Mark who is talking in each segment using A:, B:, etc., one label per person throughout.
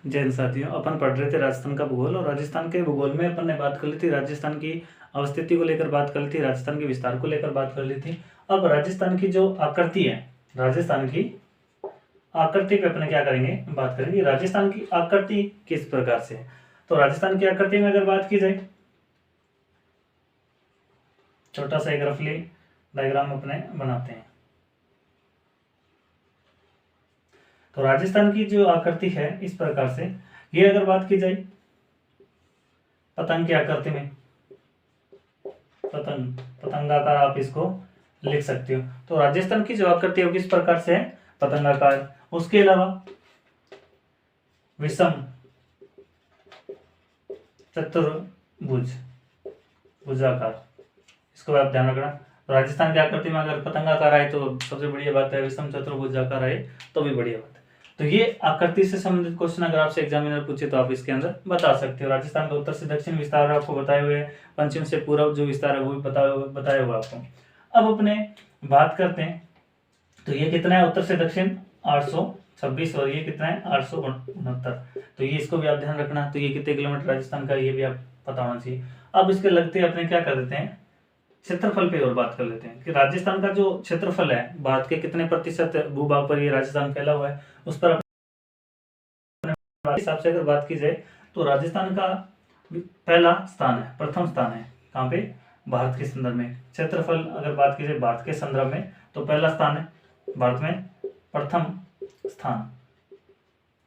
A: जैन साथियों, अपन पढ़ रहे थे राजस्थान का भूगोल, और राजस्थान के भूगोल में अपन ने बात कर ली थी राजस्थान की अवस्थिति को लेकर, बात कर ली थी राजस्थान के विस्तार को लेकर, बात कर ली थी। अब राजस्थान की जो आकृति है, राजस्थान की आकृति पे अपने क्या करेंगे, बात करेंगे राजस्थान की आकृति किस प्रकार से है। तो राजस्थान की आकृति में अगर बात की जाए, छोटा सा एक रफली डायग्राम अपने बनाते हैं। तो राजस्थान की जो आकृति है इस प्रकार से, ये अगर बात की जाए पतंग की आकृति में, पतंगाकार आप इसको लिख सकते हो। तो राजस्थान की जो आकृति है वो किस प्रकार से है, पतंगाकार। उसके अलावा विषम चतुर्भुज, भुजाकार, इसको आप ध्यान रखना। राजस्थान की आकृति में अगर पतंगाकार आए तो सबसे बढ़िया बात है, विषम चतुर्भुजाकार आए तो भी बढ़िया बात है। तो ये आकृति से संबंधित क्वेश्चन अगर आपसे एग्जामिनर पूछे तो आप इसके अंदर बता सकते हो। राजस्थान का उत्तर से दक्षिण विस्तार आपको बताए हुए, पश्चिम से पूर्व जो विस्तार है वो भी बताया हुआ आपको। अब अपने बात करते हैं, तो ये कितना है, उत्तर से दक्षिण 826, और ये कितना है 869। तो ये इसको भी आप ध्यान रखना। तो ये कितने किलोमीटर राजस्थान का, ये भी आप पता होना चाहिए। अब इसके लगते अपने क्या कर देते हैं, क्षेत्रफल पे और बात कर लेते हैं कि राजस्थान का जो क्षेत्रफल है, भारत के कितने प्रतिशत भूभाग पर ये राजस्थान फैला हुआ है, उस पर हिसाब से अगर बात की जाए तो राजस्थान का पहला स्थान है, प्रथम स्थान है। कहाँ पे, भारत के संदर्भ में। क्षेत्रफल अगर बात की जाए भारत के संदर्भ में तो पहला स्थान है, भारत में प्रथम स्थान।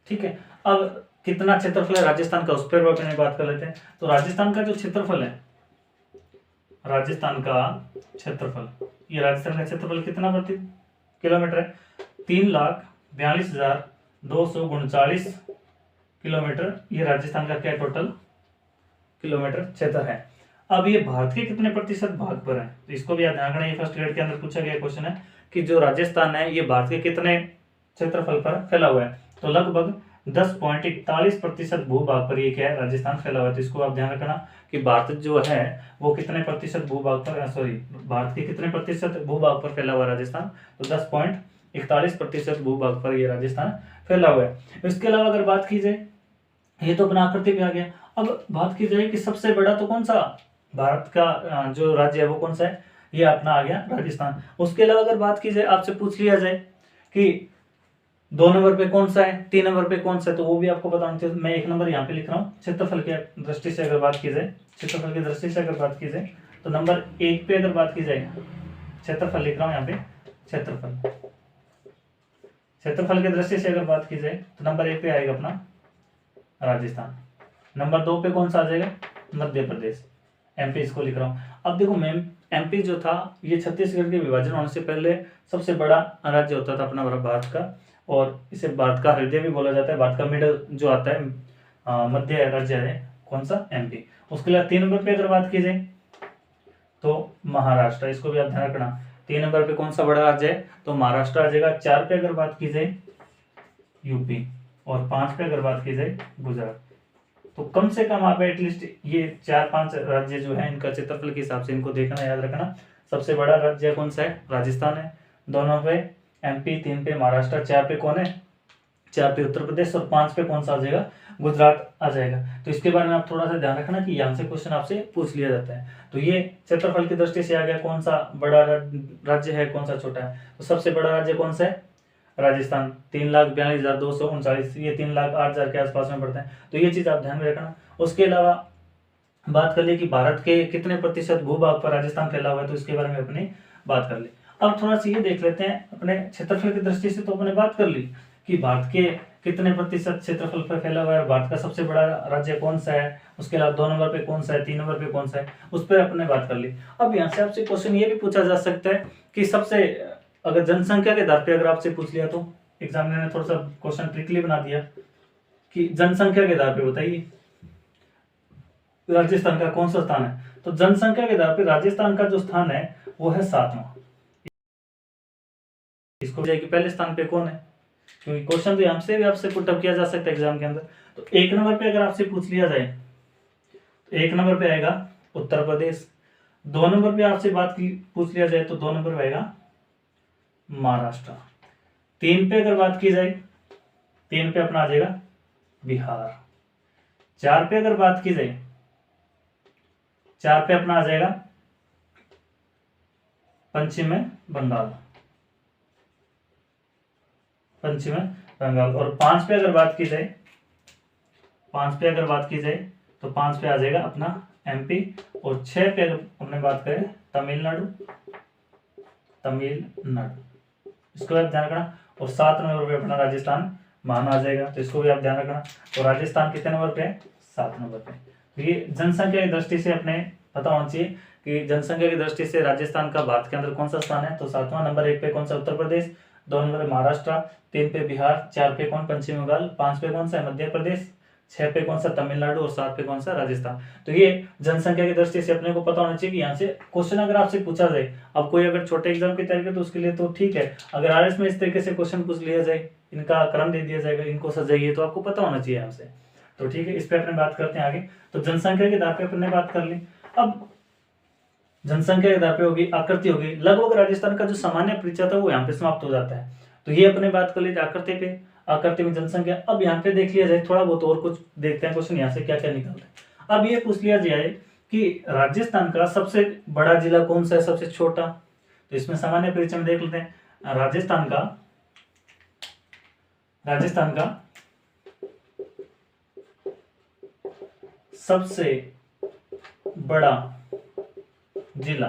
A: ठीक है। अब कितना क्षेत्रफल है राजस्थान का, उस पर अपने बात कर लेते हैं। तो राजस्थान का जो क्षेत्रफल है, राजस्थान का क्षेत्रफल, ये राजस्थान का क्षेत्रफल कितना प्रति किलोमीटर है, 3,42,239 किलोमीटर। ये राजस्थान का क्या टोटल किलोमीटर क्षेत्र है। अब ये भारत के कितने प्रतिशत भाग पर है, तो इसको भी याद रखना। ये फर्स्ट ग्रेड के अंदर पूछा गया क्वेश्चन है कि जो राजस्थान है ये भारत के कितने क्षेत्रफल पर फैला हुआ है। तो लगभग 10.41% भूभाग पर ये क्या है, राजस्थान फैला हुआ है। तो इसको आप ध्यान रखना कि भारत जो है वो कितने प्रतिशत भूभाग पर, सॉरी, भारत के कितने प्रतिशत भूभाग पर फैला हुआ है राजस्थान, तो 10.41% भूभाग पर ये राजस्थान फैला हुआ है। इसके अलावा अगर बात की जाए, ये तो अपना आकृति भी आ गया। अब बात की जाए कि सबसे बड़ा तो कौन सा भारत का जो राज्य है वो कौन सा है, ये अपना आ गया राजस्थान। उसके अलावा अगर बात की जाए, आपसे पूछ लिया जाए कि 2 नंबर पे कौन सा है, 3 नंबर पे कौन सा है, तो वो भी आपको बताना चाहिए। मैं 1 नंबर यहाँ पे लिख रहा हूँ। क्षेत्रफल की दृष्टि से अगर बात की जाए, क्षेत्रफल की दृष्टि से अगर बात की जाए तो नंबर 1 पे अगर बात की जाए, क्षेत्रफल लिख रहा हूँ यहाँ पे, क्षेत्रफल की दृष्टि से अगर बात की जाए तो नंबर 1 पे आएगा अपना राजस्थान। नंबर 2 पे कौन सा आ जाएगा, मध्य प्रदेश, एमपी इसको लिख रहा हूँ। अब देखो मैम, एमपी जो था ये छत्तीसगढ़ के विभाजन होने से पहले सबसे बड़ा राज्य होता था अपना भारत का, और इसे भारत का हृदय भी बोला जाता है। भारत का मिडल जो आता है, मध्य राज्य है कौन सा, एमपी। उसके लिए 3 नंबर पे अगर बात की जाए तो महाराष्ट्र, इसको भी आप ध्यान रखना। 3 नंबर पे कौन सा बड़ा राज्य है, तो महाराष्ट्र आ जाएगा। 4 पे अगर बात की जाए यूपी, और 5 पे अगर बात की जाए गुजरात। तो कम से कम आप एटलीस्ट ये 4-5 राज्य जो है इनका क्षेत्रफल के हिसाब से इनको देखना, याद रखना। सबसे बड़ा राज्य कौन सा है, राजस्थान है। 2 पे एमपी, 3 पे महाराष्ट्र, 4 पे कौन है, 4 पे उत्तर प्रदेश, और 5 पे कौन सा आ जाएगा, गुजरात आ जाएगा। तो इसके बारे में आप थोड़ा सा ध्यान रखना कि यहाँ से क्वेश्चन आपसे पूछ लिया जाता है। तो ये क्षेत्रफल की दृष्टि से आ गया कौन सा बड़ा राज्य है, कौन सा छोटा है। तो सबसे बड़ा राज्य कौन सा है, राजस्थान, 3,42,239, ये 3,08,000 के आसपास में पड़ता है। तो ये चीज आप ध्यान में रखना। उसके अलावा बात कर ले कि भारत के कितने प्रतिशत भूभाग पर राजस्थान फैला हुआ है, तो इसके बारे में अपनी बात कर ले। अब थोड़ा सा ये देख लेते हैं, अपने क्षेत्रफल की दृष्टि से तो अपने बात कर ली कि भारत के कितने प्रतिशत क्षेत्रफल पर फैला हुआ है, भारत का सबसे बड़ा राज्य कौन सा है, उसके अलावा 2 नंबर पे कौन सा है, 3 नंबर पे कौन सा है, उस पर अपने बात कर ली। अब यहाँ से आपसे क्वेश्चन ये भी पूछा जा सकता है कि सबसे, अगर जनसंख्या के आधार पे अगर आपसे पूछ लिया तो एग्जामिनर ने थोड़ा सा क्वेश्चन ट्रिकली बना दिया कि जनसंख्या के आधार पे बताइए राजस्थान का कौन सा स्थान है। तो जनसंख्या के आधार पे राजस्थान का जो स्थान है वो है 7वां। इसको कि पहले स्थान पे कौन है, क्योंकि क्वेश्चन तो हमसे भी आपसे पुटअप किया जा सकता है एग्जाम के अंदर। तो 1 नंबर पे अगर आपसे पूछ लिया जाए तो 1 नंबर पे आएगा उत्तर प्रदेश। 2 नंबर पे आपसे बात की पूछ लिया जाए तो 2 नंबर पे आएगा महाराष्ट्र। 3 पे अगर बात की जाए, 3 पे अपना आ जाएगा बिहार। 4 पे अगर बात की जाए, 4 पे अपना आ जाएगा पश्चिम बंगाल, पश्चिम बंगाल। और 5 पे अगर बात की जाए, 5 पे अगर बात की जाए तो 5 पे आ जाएगा अपना एमपी। और 6 पे अगर अपने बात करें तमिलनाडु, तमिलनाडु, इसको आप ध्यान रखना। और 7 नंबर पे अपना राजस्थान मान आ जाएगा, तो इसको भी आप ध्यान रखना। तो राजस्थान कितने नंबर पे है? 7 नंबर पे। तो ये जनसंख्या की दृष्टि से अपने पता होना चाहिए कि जनसंख्या की दृष्टि से राजस्थान का भारत के अंदर कौन सा स्थान है। तो 7वां नंबर। 1 पे कौन सा? उत्तर प्रदेश। 2 नंबर पे महाराष्ट्र। 3 पे बिहार। 4 पे कौन? पश्चिम बंगाल। 5 पे कौन सा है? मध्य प्रदेश। 6 पे कौन सा? तमिलनाडु। और 7 पे कौन सा? राजस्थान। तो ये जनसंख्या की दृष्टि से अपने को पता होना चाहिए कि यहाँ से क्वेश्चन अगर आपसे पूछा जाए, अब कोई अगर छोटे एग्जाम की तैयारी करे तो उसके लिए तो ठीक है। अगर आरएस में इस तरीके से क्वेश्चन पूछ लिया जाए, इनका क्रम दे दिया जाएगा, इनको सजाइए, तो आपको पता होना चाहिए हमसे। तो ठीक है, इस पे अपने बात करते हैं आगे। तो जनसंख्या के आधार पे अपने बात कर ली। अब जनसंख्या के आधार पे होगी, आकृति होगी, लगभग राजस्थान का जो सामान्य परिचय था वो यहाँ पे समाप्त हो जाता है। तो ये अपने बात कर लीजिए आकृति पे, आकृति में जनसंख्या। अब यहाँ पे देख लिया जाए थोड़ा बहुत और कुछ देखते हैं क्वेश्चन यहाँ से क्या क्या निकलता है। अब ये पूछ लिया जाए कि राजस्थान का सबसे बड़ा जिला कौन सा है, सबसे छोटा। तो इसमें सामान्य परिचय में देख लेते हैं। राजस्थान का सबसे बड़ा जिला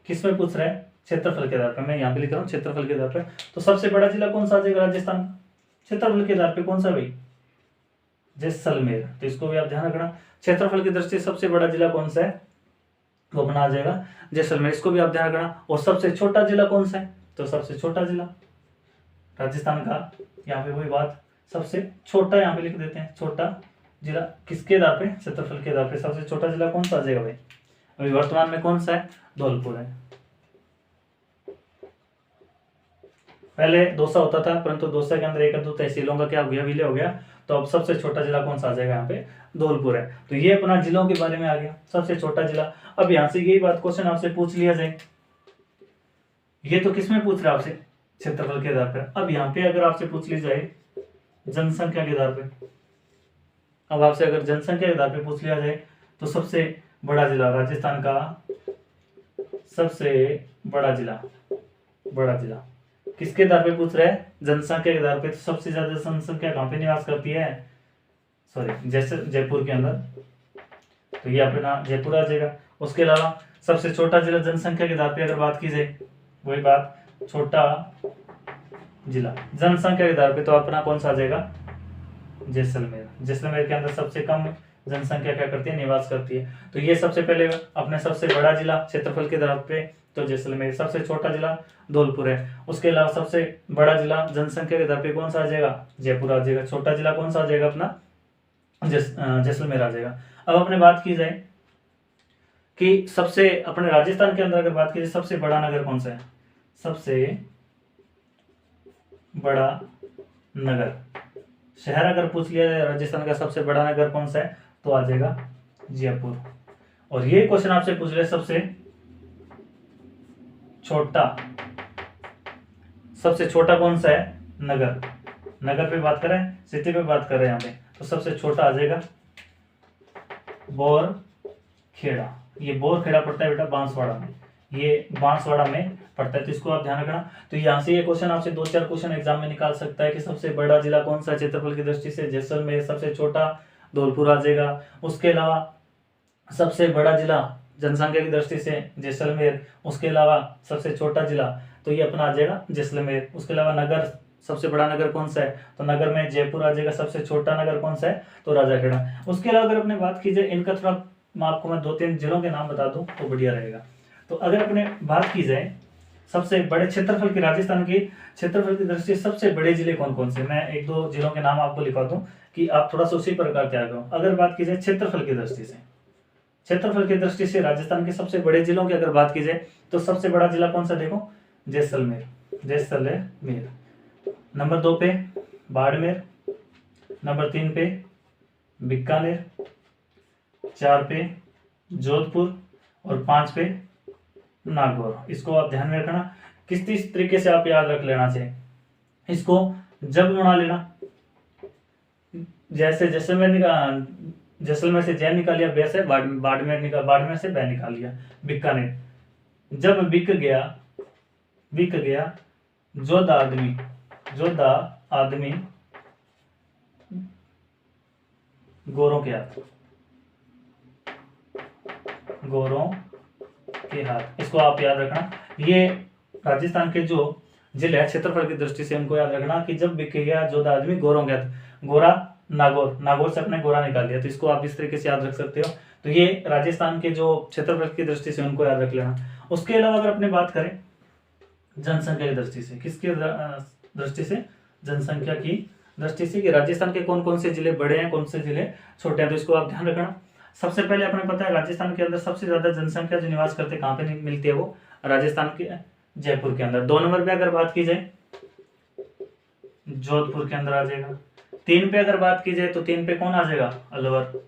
A: किसमें पूछ रहा है? क्षेत्रफल के आधार पर। मैं यहाँ पे लिख रहा हूँ क्षेत्रफल के आधार पर। तो सबसे बड़ा जिला कौन सा आ जाएगा राजस्थान? क्षेत्रफल के आधार पे कौन सा भाई? जैसलमेर। तो इसको भी आप ध्यान रखना। क्षेत्रफल की दृष्टि से सबसे बड़ा जिला कौन सा है? वो अपना आ जाएगा जैसलमेर। इसको भी आप ध्यान रखना। और सबसे छोटा जिला कौन सा है? तो सबसे छोटा जिला राजस्थान का, यहाँ पे वही बात, सबसे छोटा यहाँ पे लिख देते हैं। छोटा जिला किसके आधार पे? क्षेत्रफल के आधार पे। सबसे छोटा जिला कौन सा आ जाएगा भाई? अभी वर्तमान में कौन सा है? धौलपुर है। पहले दौसा होता था, परंतु दौसा के अंदर 1 2 तहसीलों का क्या हो गया? विलय हो गया। तो अब सबसे छोटा जिला कौन सा आ जाएगा? यहाँ पे धौलपुर है। तो ये अपना जिलों के बारे में आ गया, सबसे छोटा जिला। अब यहाँ से यही बात क्वेश्चन आपसे पूछ लिया जाए, ये तो किसमें पूछ रहा है आपसे? क्षेत्रफल के आधार पर। अब यहाँ पे अगर आपसे पूछ ली जाए जनसंख्या के आधार पर, अब आपसे अगर जनसंख्या के आधार पर पूछ लिया जाए तो सबसे बड़ा जिला राजस्थान का, सबसे बड़ा जिला किसके आधार पे पूछ रहा है? जनसंख्या के आधार पे। तो सबसे ज्यादा जनसंख्या कहाँ पे निवास करती है? सॉरी, जैसे जयपुर के अंदर। तो ये अपना जयपुर आ जाएगा। उसके अलावा सबसे छोटा जिला जनसंख्या के आधार पे अगर बात की जाए, वही बात, छोटा जिला जनसंख्या के आधार पे, तो अपना कौन सा आ जाएगा? जैसलमेर। जैसलमेर के अंदर सबसे कम जनसंख्या क्या करती है? निवास करती है। तो ये सबसे पहले अपने सबसे बड़ा जिला क्षेत्रफल के आधार पे तो जैसलमेर। सबसे छोटा जिला धौलपुर है। उसके अलावा सबसे बड़ा जिला जनसंख्या के आधार पे कौन सा आ जाएगा? जयपुर आ जाएगा। छोटा जिला कौन सा आ जाएगा? अपना जैसलमेर आ जाएगा। अब अपने बात की जाए कि सबसे अपने राजस्थान के अंदर अगर बात की जाए सबसे बड़ा नगर कौन सा है? सबसे बड़ा नगर, शहर अगर पूछ लिया जाए राजस्थान का सबसे बड़ा नगर कौन सा है, तो आ जाएगा जयपुर। और ये क्वेश्चन आपसे पूछ रहे सबसे छोटा कौन सा है? नगर पे बात कर रहे हैं, सिटी पे बात कर रहे हैं यहाँ पे। तो सबसे छोटा आ जाएगा बोरखेड़ा। ये बोरखेड़ा पड़ता है बेटा बांसवाड़ा में, ये बांसवाड़ा में पड़ता है। तो इसको आप ध्यान रखना। तो यहाँ से ये क्वेश्चन आपसे 2-4 क्वेश्चन एग्जाम में निकाल सकता है कि सबसे बड़ा जिला कौन सा क्षेत्रफल की दृष्टि से? जैसलमेर। सबसे छोटा धौलपुर आ जाएगा। उसके अलावा सबसे बड़ा जिला जनसंख्या की दृष्टि से जैसलमेर। उसके अलावा सबसे छोटा जिला तो ये अपना आ जाएगा जैसलमेर। उसके अलावा नगर, सबसे बड़ा नगर कौन सा है? तो नगर में जयपुर आ जाएगा। सबसे छोटा नगर कौन सा है? तो राजाखेड़ा। उसके अलावा अगर अपने बात की जाए इनका थोड़ा, आपको मैं 2-3 जिलों के नाम बता दूं तो बढ़िया रहेगा। तो अगर अपने बात की जाए सबसे बड़े क्षेत्रफल की, राजस्थान की क्षेत्रफल की दृष्टि से सबसे बड़े जिले कौन कौन से, मैं 1-2 जिलों के नाम आपको लिखा दूं कि आप थोड़ा सा उसी प्रकार तैयार करो। अगर बात की जाए क्षेत्रफल की दृष्टि से, क्षेत्रफल की दृष्टि से राजस्थान के सबसे बड़े जिलों की अगर बात की जाए तो सबसे बड़ा जिला कौन सा? देखो जैसलमेर। नंबर 2 पे बाड़मेर, नंबर 3 पे बीकानेर, 4 पे जोधपुर और 5 पे नागौर। इसको आप ध्यान में रखना। किस तरीके से आप याद रख लेना चाहिए इसको, जब बना लेना, जैसे जैसलमेर से जय निकाल लिया, बे से बाड़मेर से बै निकाल लिया, बीकानेर। जब बिक गया जोधा आदमी गोरों के हाथ, इसको आप याद रखना। ये राजस्थान के जो जिले है क्षेत्रफल की दृष्टि से उनको याद रखना कि जब बिक गया जोधा आदमी गोरों के हाथ। गोरा नागौर से अपने गोरा निकाल लिया, तो इसको आप इस तरीके से याद रख सकते हो। तो ये राजस्थान के जो क्षेत्रफल की दृष्टि से उनको याद रख लेना। उसके अलावा अगर अपने बात करें जनसंख्या की दृष्टि से, किसकी दृष्टि से? जनसंख्या की दृष्टि से, कि राजस्थान के कौन कौन से जिले बड़े हैं, कौन से जिले छोटे हैं, तो इसको आप ध्यान रखना। सबसे पहले अपने पता है राजस्थान के अंदर सबसे ज्यादा जनसंख्या जो निवास करते कहाँ पे मिलती है, वो राजस्थान के जयपुर के अंदर। 2 नंबर पे अगर बात की जाए जोधपुर के अंदर आ जाएगा। 3 पे अगर बात की जाए तो 3 पे कौन आ जाएगा? अलवर। तो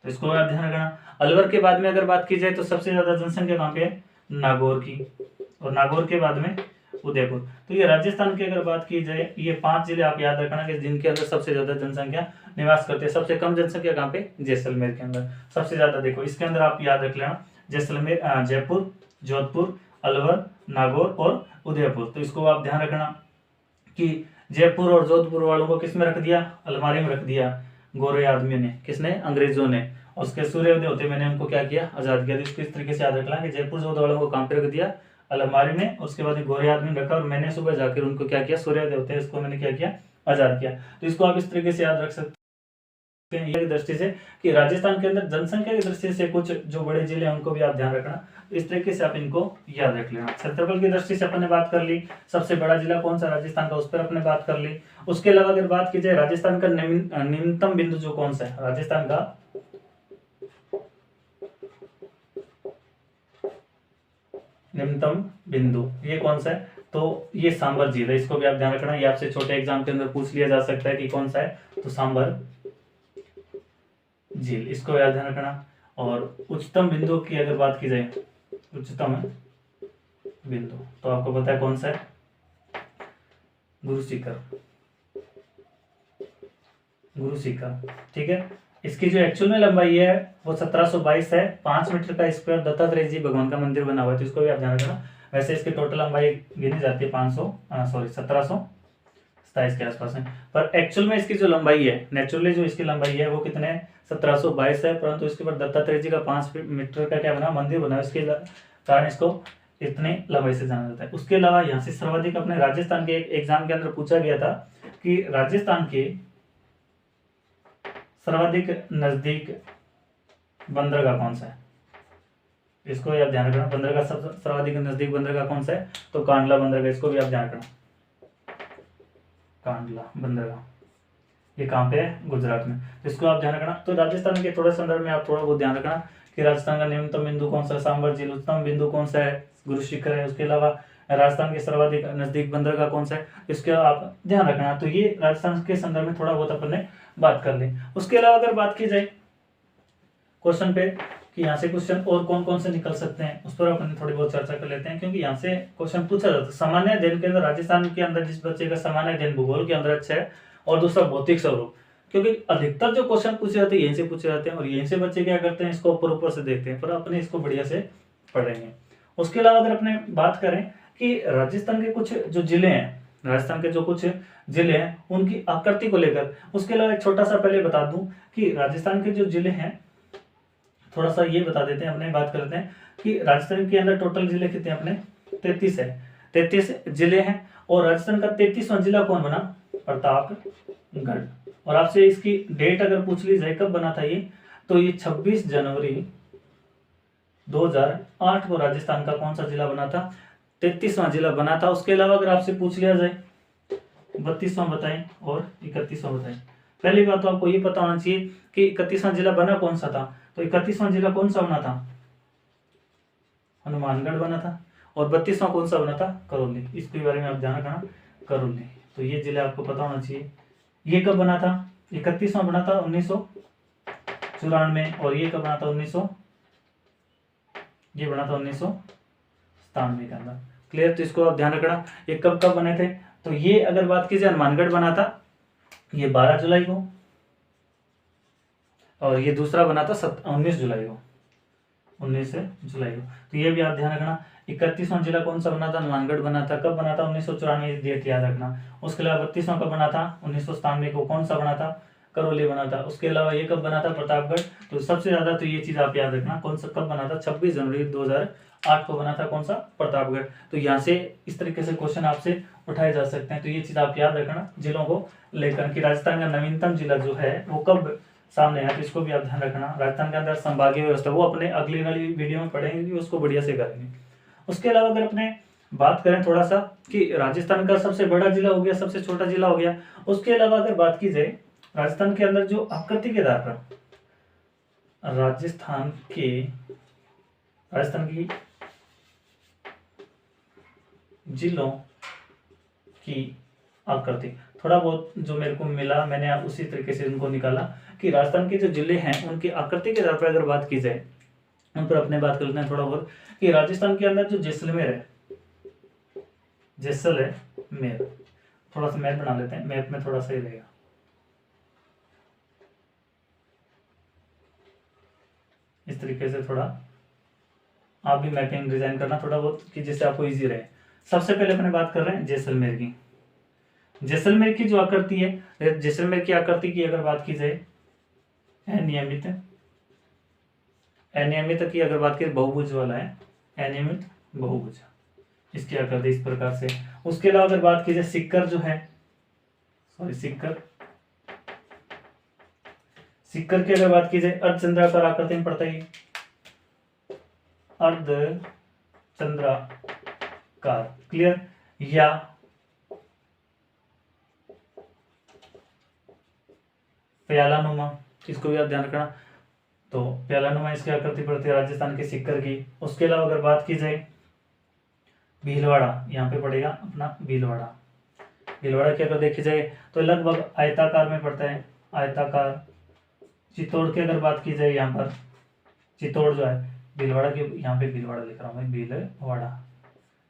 A: इसको आप ध्यान रखना। अलवर के बाद में अगर बात की जाए तो सबसे ज्यादा जनसंख्या कहाँ पे है? नागौर की, और नागौर के बाद में उदयपुर। तो ये राजस्थान की अगर बात की जाए, ये 5 जिले आप याद रखना कि जिनके अंदर सबसे ज्यादा जनसंख्या निवास करते हैं। सबसे कम जनसंख्या कहाँ पे? जैसलमेर के अंदर। सबसे ज्यादा देखो इसके अंदर आप याद रख लेना, जैसलमेर, जयपुर, जोधपुर, अलवर, नागौर और उदयपुर। तो इसको आप ध्यान रखना कि जयपुर और जोधपुर वालों को किस में रख दिया? अलमारी में रख दिया गोरे आदमियों ने। किसने? अंग्रेजों ने। और उसके सूर्योदय होते मैंने उनको क्या किया? आजाद किया। तो इसको इस तरीके से याद रखना कि जयपुर जोधपुर वालों को कहाँ पे रख दिया? अलमारी में। उसके बाद गोरे आदमी रखा और मैंने सुबह जाकर उनको क्या किया? सूर्योदय होते हैं इसको मैंने क्या किया? आजाद किया। तो इसको आप इस तरीके से याद रख सकते हैं की दृष्टि से कि राजस्थान के अंदर जनसंख्या की दृष्टि से कुछ जो बड़े जिले हैं उनको भी आप ध्यान रखना। इस तरीके से आप इनको याद रख लेना। क्षेत्रफल की दृष्टि से अपन ने बात कर ली, सबसे बड़ा जिला कौन सा राजस्थान का, उस पर अपने बात कर ली। उसके अलावा अगर बात की जाए राजस्थान का निम्नतम बिंदु जो कौन सा है, राजस्थान का निम्नतम बिंदु ये कौन सा है? तो ये सांबर झील है। इसको भी आप ध्यान रखना, ये आपसे छोटे एग्जाम के अंदर पूछ लिया जा सकता है कि कौन सा है, तो सांबर झील, इसको याद ध्यान रखना। और उच्चतम बिंदु की अगर बात की जाए, उच्चतम बिंदु तो आपको पता है कौन सा है? गुरु शिखर। ठीक है। इसकी जो एक्चुअल में लंबाई है वो 1722 है। 5 मीटर का स्क्वायर दत्तात्रेय जी भगवान का मंदिर बना हुआ है, तो इसको भी आप ध्यान रखना। वैसे इसकी टोटल लंबाई गिनी जाती है 1727 के आसपास है, पर एक्चुअल में इसकी जो लंबाई है, नेचुरली जो इसकी लंबाई है वो कितने 1722 है, परंतु इसके ऊपर दत्तात्रेय जी का 5 मीटर का क्या बना? मंदिर बना। इसके कारण इसको इतने लंबाई से जाना जाता है। उसके अलावा यहाँ से सर्वाधिक अपने राजस्थान के एक एग्जाम के अंदर पूछा गया था कि राजस्थान के सर्वाधिक नजदीक बंदरगाह कौन सा है? इसको आप ध्यान रखना। बंदरगाह सर्वाधिक नजदीक बंदरगाह कौन सा है? तो कांडला बंदरगाह। इसको भी आप ध्यान रखना, कांडला बंदरगाह ये कहाँ पे है? गुजरात में। तो इसको आप ध्यान रखना। तो राजस्थान के थोड़े संदर्भ में आप थोड़ा बहुत ध्यान रखना कि राजस्थान का न्यूनतम बिंदु कौन सा है? सांबर झील। उच्चतम बिंदु कौन सा है? गुरु शिखर है। उसके अलावा राजस्थान के सर्वाधिक नजदीक बंदरगाह कौन सा है? इसके आप ध्यान रखना। तो ये राजस्थान के संदर्भ में थोड़ा बहुत अपन ने बात कर ली। उसके अलावा अगर बात की जाए क्वेश्चन पे कि यहाँ से क्वेश्चन और कौन कौन से निकल सकते हैं, उस पर अपन थोड़ी बहुत चर्चा कर लेते हैं, क्योंकि यहाँ से क्वेश्चन पूछा जाता है। सामान्य अध्ययन के अंदर राजस्थान के अंदर जिस बच्चे का सामान्य अध्ययन भूगोल के अंदर अच्छा है, और दूसरा भौतिक स्वरूप, क्योंकि अधिकतर जो क्वेश्चन पूछे जाते हैं यहीं से पूछे जाते हैं, और यहीं से बच्चे क्या करते हैं, इसको ऊपर से देखते हैं, पर अपने इसको बढ़िया से पढ़ेंगे। उसके अलावा अगर अपने बात करें कि राजस्थान के कुछ जो जिले हैं, राजस्थान के जो कुछ जिले हैं उनकी आकृति को लेकर, उसके अलावा एक छोटा सा पहले बता दूं कि राजस्थान के जो जिले हैं, थोड़ा सा ये बता देते हैं, अपने बात करते हैं कि राजस्थान के अंदर टोटल जिले कितने अपने 33 है, 33 जिले हैं। और राजस्थान का 33वां जिला कौन बना? प्रतापगढ़। और आपसे इसकी डेट अगर पूछ ली जाए कब बना था ये, तो ये 26 जनवरी 2008 को राजस्थान का कौन सा जिला बना था? 33वां जिला बना था। उसके अलावा अगर आपसे पूछ लिया जाए 32वां बताएं और 31वां बताएं। पहली बात तो आपको ये पता होना चाहिए कि 31वां जिला बना कौन सा था, तो 31वां जिला कौन सा बना था? हनुमानगढ़ बना था। और 32वां कौन सा बना था? करौली। इसके बारे में आप ध्यान रखना, करौली। तो ये जिले आपको पता होना चाहिए। ये कब बना था? 31वां बना था 1994 में, और ये कब बना था? 1997 के अंदर। क्लियर? तो इसको आप ध्यान रखना, ये कब कब बने थे। तो ये अगर बात की जाए हनुमानगढ़ बना था ये 12 जुलाई को, और ये दूसरा बना था 19 जुलाई को, 19 जुलाई को। तो ये भी आप ध्यान रखना। 31वां जिला कौन सा बना था? हनुमानगढ़ बना था। कब बना था? 1994, डेट याद रखना। उसके अलावा 32वां कब बना था? 1997 को। कौन सा बना था? करौली बना था। उसके अलावा ये कब बना था? प्रतापगढ़। तो सबसे ज्यादा तो ये चीज आप याद रखना, कौन सा कब बना था? 26 जनवरी 2008 को बना था। कौन सा? प्रतापगढ़। तो यहाँ से इस तरीके से क्वेश्चन आपसे उठाए जा सकते हैं। तो ये चीज आप याद रखना जिलों को लेकर, कि राजस्थान का नवीनतम जिला जो है वो कब सामने है। तो इसको भी आप ध्यान रखना। राजस्थान के अंदर संभागीय व्यवस्था, वो अपने अगली वाली वीडियो में पढ़ेंगे कि उसको बढ़िया से करेंगे। उसके अलावा अगर अपने बात करें थोड़ा सा कि राजस्थान का सबसे बड़ा जिला हो गया, सबसे छोटा जिला हो गया। उसके अलावा अगर बात की जाए राजस्थान के अंदर जो आकृति के आधार पर राजस्थान की जिलों की आकृति, थोड़ा बहुत जो मेरे को मिला मैंने उसी तरीके से उनको निकाला कि राजस्थान के जो जिले हैं उनकी आकृति के आधार पर अगर बात की जाए, उन पर अपने बात कर लेते हैं थोड़ा बहुत कि राजस्थान के अंदर जो जैसलमेर है, जैसलमेर, थोड़ा सा मैप बना लेते हैं, मैप में थोड़ा सही रहेगा। इस तरीके से थोड़ा आप भी मैपिंग डिजाइन करना थोड़ा बहुत कि जिससे आपको इजी रहे। सबसे पहले अपने बात कर रहे हैं जैसलमेर की। जैसलमेर की जो आकृति है, जैसलमेर की आकृति की अगर बात की जाए अनियमित, अनियमित की अगर बात करें बहुभुज वाला है, अनियमित बहुभुज, इसकी आकृति इस प्रकार से। उसके अलावा अगर बात की जाए सिक्कर जो है, सॉरी सिक्कर की अगर बात की जाए अर्धचंद्राकार आकृति में पड़ता है, अर्धचंद्राकार, क्लियर, या प्यालानुमा, इसको भी आप ध्यान रखना। तो प्यालानुमा इसकी आकृति पड़ती है राजस्थान के सिक्कर की। उसके अलावा अगर बात की जाए भीलवाड़ा, यहाँ पे पड़ेगा अपना भीलवाड़ा, भीलवाड़ा की अगर देखी जाए तो लगभग आयताकार में पड़ता है, आयताकार। चित्तौड़ की अगर बात की जाए, यहाँ पर चित्तौड़ जो है भीलवाड़ा की, यहाँ पे भीलवाड़ा लिख रहा हूँ मैं, भीलवाड़ा,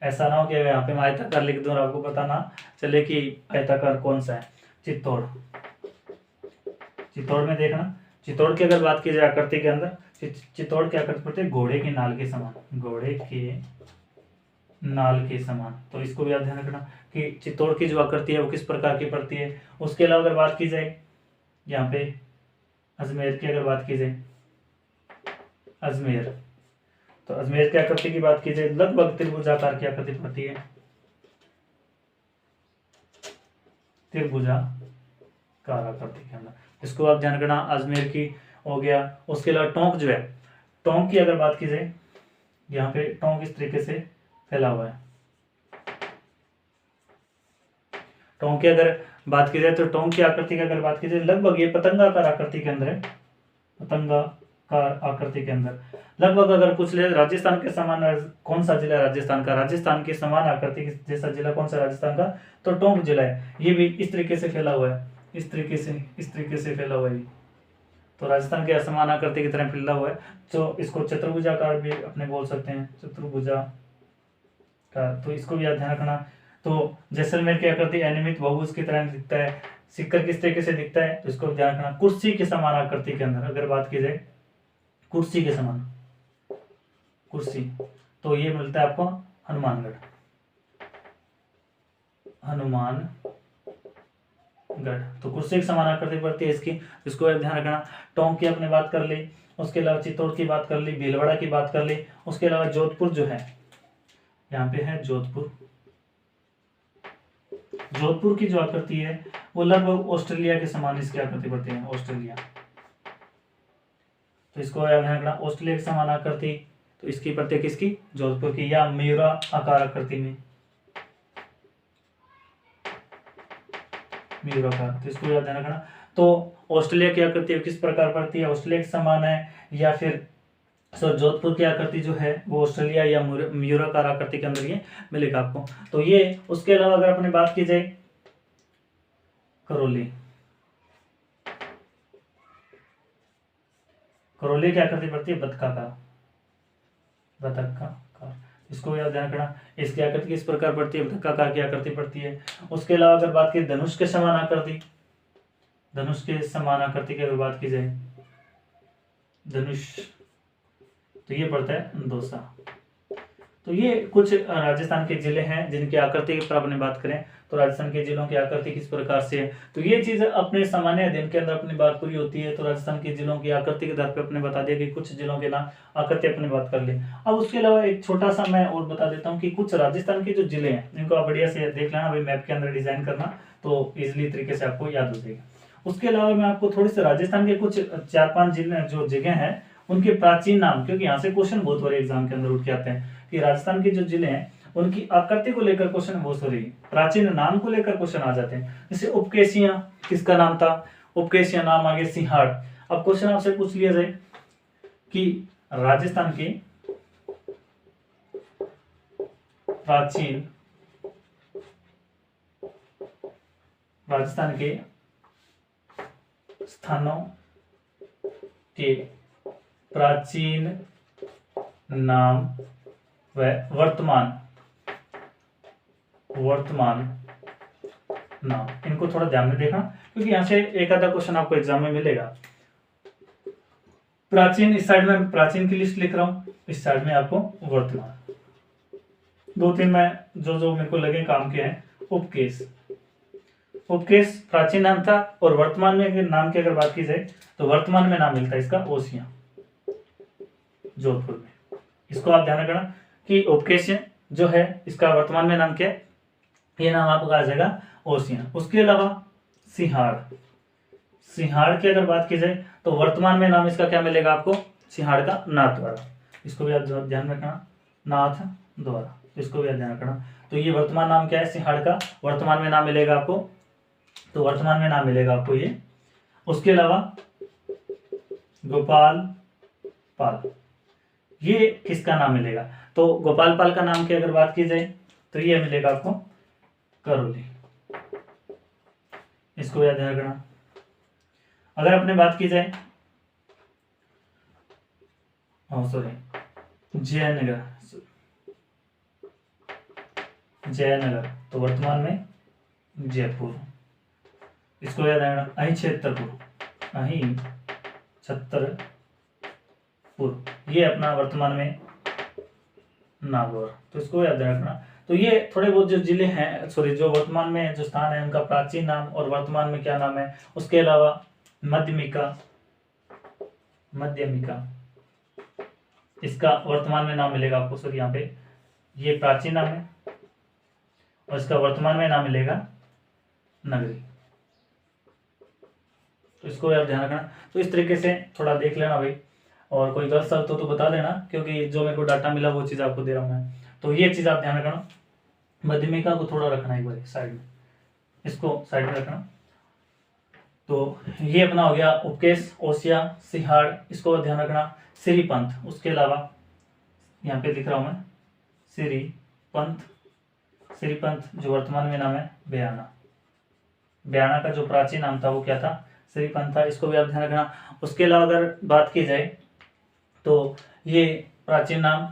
A: ऐसा ना हो कि यहाँ पे मैं आयताकार लिख दूँ और आपको पता ना चले कि आयताकार कौन सा है। चित्तौड़, चित्तौड़ में देखना, चित्तौड़ की अगर बात की जाए आकृति के अंदर, चित्तौड़ की आकृति पड़ती है घोड़े की नाल के समान, घोड़े के नाल के समान। तो इसको भी आप ध्यान रखना कि चित्तौड़ की जो आकृति है वो किस प्रकार की पड़ती है। उसके अलावा अगर बात की जाए यहाँ पे अजमेर की अगर बात की जाए, अजमेर, तो अजमेर की आकृति की बात की जाए लगभग त्रिभुजाकार की आकृति पड़ती है, त्रिभुजाकार आकृति के अंदर, इसको आप ध्यान रखना। अजमेर की हो गया। उसके अलावा टोंक जो है, टोंक की अगर बात की जाए, यहाँ पे टोंक इस तरीके से फैला हुआ है। टोंक की अगर बात की जाए तो टोंक की आकृति की अगर बात की जाए लगभग ये पतंगाकार आकृति के अंदर है, पतंगाकार आकृति के अंदर लगभग। अगर पूछ ले राजस्थान के समान कौन सा जिला है राजस्थान का, राजस्थान के समान आकृति जैसा जिला कौन सा राजस्थान का, तो टोंक जिला है। ये भी इस तरीके से फैला हुआ है, इस तरीके से फैला हुआ है। तो राजस्थान के असमान आकृति की तरह फैला हुआ है। तो इसको चतुर्भुजाकार भी अपने बोल सकते हैं, चतुर्भुजाकार। तो इसको भी आप ध्यान रखना। तो जैसलमेर की आकृति अनियमित बहुभुज की तरह दिखता है। सिक्कर किस तरीके से दिखता है तो इसको ध्यान रखना, कुर्सी के समान आकृति के अंदर अगर बात की जाए, कुर्सी के समान, कुर्सी, तो ये मिलता है आपको हनुमानगढ़, तो कुर्सी के समान आकृति पड़ती है इसकी, इसको ध्यान रखना। टोंक की आपने बात कर ली, उसके अलावा चित्तौड़ की बात कर ली, भीलवाड़ा की बात कर ली। उसके अलावा जोधपुर जो है, यहाँ पे है जोधपुर, जोधपुर की जो आकृति है वो लगभग ऑस्ट्रेलिया के समान इसकी आकृति पड़ती है, ऑस्ट्रेलिया। तो इसको ध्यान रखना, ऑस्ट्रेलिया के समान आकृति, तो इसकी पड़ती है किसकी, जोधपुर की, या मयूरा आकार आकृति में, मयूराकार। तो इसको ध्यान रखना। तो ऑस्ट्रेलिया की आकृति किस प्रकार पड़ती है, ऑस्ट्रेलिया के समान है, या फिर जोधपुर की आकृति जो है वो ऑस्ट्रेलिया या मयूराकार आकृति के अंदर ये मिलेगा आपको। तो ये, उसके अलावा अगर अपने बात की जाए करौली, करौली की आकृति पड़ती है बतकाकार, इसको याद ध्यान रखना। इसकी आकृति किस प्रकार पड़ती है, बतकाकार की आकृति पड़ती है। उसके अलावा अगर बात की धनुष के समान आकृति, धनुष के समान आकृति की अगर बात की जाए, धनुष, तो ये पड़ता है दौसा। तो ये कुछ राजस्थान के जिले हैं जिनकी आकृति की अपने बात करें तो राजस्थान के जिलों की आकृति किस प्रकार से है, तो ये चीज अपने सामान्य अध्ययन के अंदर अपनी बात पूरी होती है। तो राजस्थान के जिलों की आकृति के आधार पर अपने बता दिया कि कुछ जिलों के नाम आकृति अपने बात कर ले। अब उसके अलावा एक छोटा सा मैं और बता देता हूँ कि कुछ राजस्थान के जो जिले हैं इनको आप बढ़िया से देख लेना भाई, मैप के अंदर डिजाइन करना तो इजिली तरीके से आपको याद हो जाएगा। उसके अलावा मैं आपको थोड़ी सी राजस्थान के कुछ 4-5 जिले जो जगह है उनके प्राचीन नाम, क्योंकि यहाँ से क्वेश्चन बहुत बड़े एग्जाम के अंदर उठ के आते हैं कि राजस्थान के जो जिले हैं उनकी आकृति को लेकर क्वेश्चन बहुत सारे, प्राचीन नाम को लेकर क्वेश्चन आ जाते हैं। जैसे उपकेशिया किसका नाम था, उपकेशिया नाम आगे सिंहाड़। अब क्वेश्चन आपसे पूछ लिया जाए कि राजस्थान के प्राचीन, राजस्थान के स्थानों के प्राचीन नाम व वर्तमान नाम, इनको थोड़ा ध्यान में देखना क्योंकि यहां से एक आधा क्वेश्चन आपको एग्जाम में मिलेगा। प्राचीन इस साइड में प्राचीन की लिस्ट लिख रहा हूं, इस साइड में आपको वर्तमान। 2-3 मैं जो मेरे को लगे काम के हैं। उपकेश, उपकेश प्राचीन नाम था और वर्तमान में नाम की अगर बात की जाए तो वर्तमान में नाम मिलता है इसका ओसिया, जोधपुर में। इसको आप ध्यान रखना कि उपकेश जो है इसका वर्तमान में नाम क्या है, ये नाम आपको आ जाएगा ओसिया। उसके अलावा सिंहाड़, सिंहाड़ की अगर बात की जाए तो वर्तमान में नाम इसका क्या मिलेगा आपको, सिंहाड़ का नाथ द्वारा। इसको भी आप ध्यान रखना, नाथ द्वारा, इसको भी आप ध्यान रखना। तो ये वर्तमान नाम क्या है सिंहाड़ का, वर्तमान में नाम मिलेगा आपको, तो वर्तमान में नाम मिलेगा आपको ये। उसके अलावा गोपाल पाल, ये किसका नाम मिलेगा, तो गोपाल पाल का नाम की अगर बात की जाए तो ये मिलेगा आपको करौली, इसको याद रखना। अगर अपने बात की जाए जयनगर, जयनगर तो वर्तमान में जयपुर, इसको याद रखना। अही छत्तरपुर, ये अपना वर्तमान में नागौर, तो इसको याद रखना। तो ये थोड़े बहुत जो जिले हैं, सॉरी जो वर्तमान में जो स्थान है उनका प्राचीन नाम और वर्तमान में क्या नाम है। उसके अलावा मध्यमिका, इसका वर्तमान में नाम मिलेगा आपको, सॉरी यहाँ पे ये प्राचीन नाम है और इसका वर्तमान में नाम मिलेगा नगरी, तो इसको यार ध्यान रखना। तो इस तरीके से थोड़ा देख लेना भाई, और कोई गलत शब्द तो बता देना क्योंकि जो मेरे को डाटा मिला वो चीज़ आपको दे रहा हूँ मैं। तो ये चीज़ आप ध्यान रखना, मध्यमिका को थोड़ा रखना एक बार साइड में, इसको साइड में रखना। तो ये अपना हो गया उपकेश, ओसिया, सिंहाड़, इसको ध्यान रखना। श्रीपंथ, उसके अलावा यहाँ पे लिख रहा हूँ मैं श्रीपंथ, श्रीपंथ जो वर्तमान में नाम है बयाना, बयाना का जो प्राचीन नाम था वो क्या था, श्रीपंथ था, इसको भी आप ध्यान रखना। उसके अलावा अगर बात की जाए तो ये प्राचीन नाम,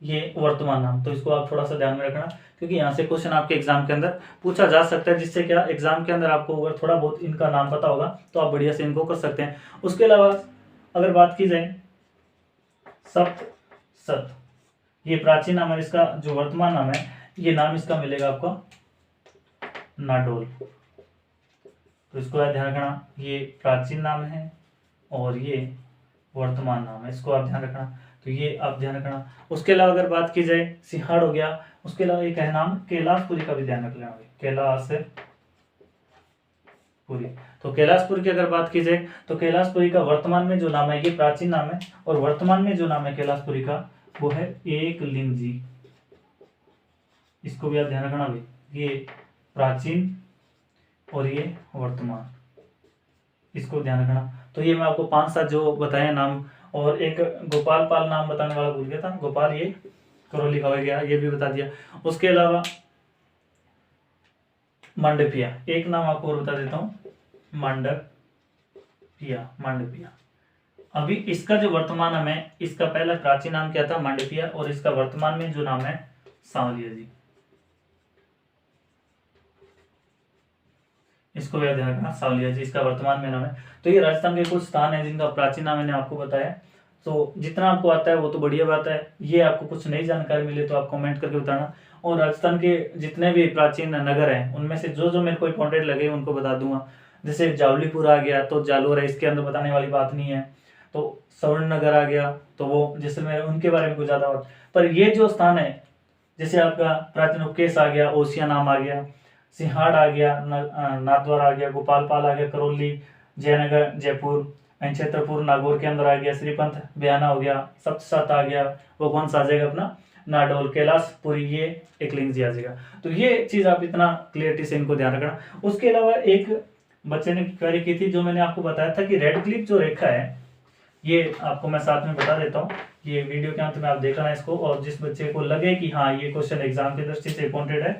A: ये वर्तमान नाम, तो इसको आप थोड़ा सा ध्यान में रखना क्योंकि यहाँ से क्वेश्चन आपके एग्जाम के अंदर पूछा जा सकता है, जिससे क्या एग्जाम के अंदर आपको अगर थोड़ा बहुत इनका नाम पता होगा तो आप बढ़िया से इनको कर सकते हैं। उसके अलावा अगर बात की जाए सत, ये प्राचीन नाम है, इसका जो वर्तमान नाम है ये नाम इसका मिलेगा आपका नाडोल, तो इसको ध्यान रखना। ये प्राचीन नाम है और ये वर्तमान नाम है, इसको आप ध्यान रखना, तो ये आप ध्यान रखना। उसके अलावा अगर बात की जाए सिंहाड़ हो गया, उसके अलावा एक है नाम कैलाशपुरी का भी ध्यान रख लेना, कैलाशपुरी। तो कैलाशपुरी की अगर बात की जाए तो कैलाशपुरी का वर्तमान में जो नाम है ये प्राचीन नाम है और वर्तमान में जो नाम है कैलाशपुरी का वो है एकलिंग जी, इसको भी आप ध्यान रखना भाई, ये प्राचीन और ये वर्तमान, इसको ध्यान रखना। तो ये मैं आपको 5-7 जो बताए नाम, और एक गोपाल पाल नाम बताने वाला भूल गया था, गोपाल ये करौली का हो गया, ये भी बता दिया। उसके अलावा मांडपिया, एक नाम आपको और बता देता हूँ, मांडपिया। अभी इसका जो वर्तमान नाम है, इसका पहला प्राचीन नाम क्या था मांडपिया, और इसका वर्तमान में जो नाम है सांवलिया जी, इसको भी ध्यान रखना, सावलिया जी इसका वर्तमान में नाम है। तो ये राजस्थान के कुछ स्थान है जिनका प्राचीन नाम मैंने आपको बताया। तो जितना आपको आता है वो तो बढ़िया बात है, ये आपको कुछ नई जानकारी मिले तो आप कमेंट करके बताना। और राजस्थान के जितने भी प्राचीन नगर हैं उनमें से जो जो मेरे को इंपॉर्टेंट लगे उनको बता दूंगा। जैसे जावलीपुर आ गया तो जालोर है, इसके अंदर बताने वाली बात नहीं है। तो स्वर्ण नगर आ गया तो वो जैसलमेर, उनके बारे में कुछ ज्यादा बात। पर ये जो स्थान है जैसे आपका प्राचीन उपकेश आ गया, ओसिया नाम आ गया, सिंहाड़ आ गया, नाथद्वार आ गया, गोपालपाल आ गया, करौली, जयनगर जयपुर, छतरपुर नागौर के अंदर आ गया, श्रीपंथ बयाना हो गया, सप्तसत आ गया, वो कौन सा आ जाएगा अपना नाडोल, कैलाशपुरी, ये एकलिंग जी आ जाएगा। तो ये चीज आप इतना क्लियरिटी से इनको ध्यान रखना। उसके अलावा एक बच्चे ने क्वेरी की थी जो मैंने आपको बताया था कि रेड क्लिप जो रेखा है, ये आपको मैं साथ में बता देता हूँ, ये वीडियो के अंत में आप देखना इसको। और जिस बच्चे को लगे कि हाँ ये क्वेश्चन एग्जाम की दृष्टि से इंपॉर्टेंट है